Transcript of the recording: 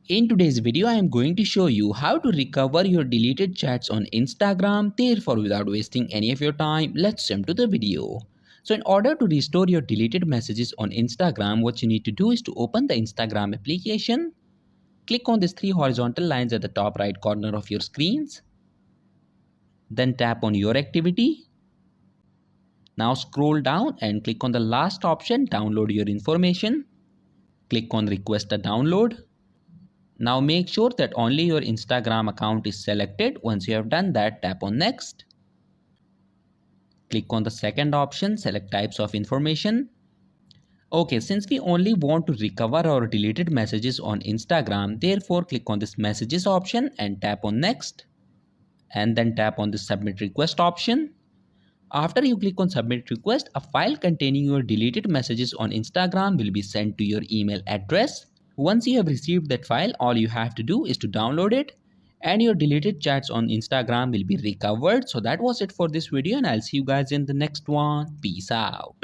In today's video, I am going to show you how to recover your deleted chats on Instagram. Therefore, without wasting any of your time, let's jump to the video. So in order to restore your deleted messages on Instagram, what you need to do is to open the Instagram application. Click on these three horizontal lines at the top right corner of your screens. Then tap on your activity. Now scroll down and click on the last option, download your information. Click on request a download. Now make sure that only your Instagram account is selected. Once you have done that, tap on next. Click on the second option, select types of information. Okay, since we only want to recover our deleted messages on Instagram, therefore click on this messages option and tap on next. And then tap on the submit request option. After you click on submit request, a file containing your deleted messages on Instagram will be sent to your email address. Once you have received that file, all you have to do is to download it and your deleted chats on Instagram will be recovered. So that was it for this video and I'll see you guys in the next one. Peace out.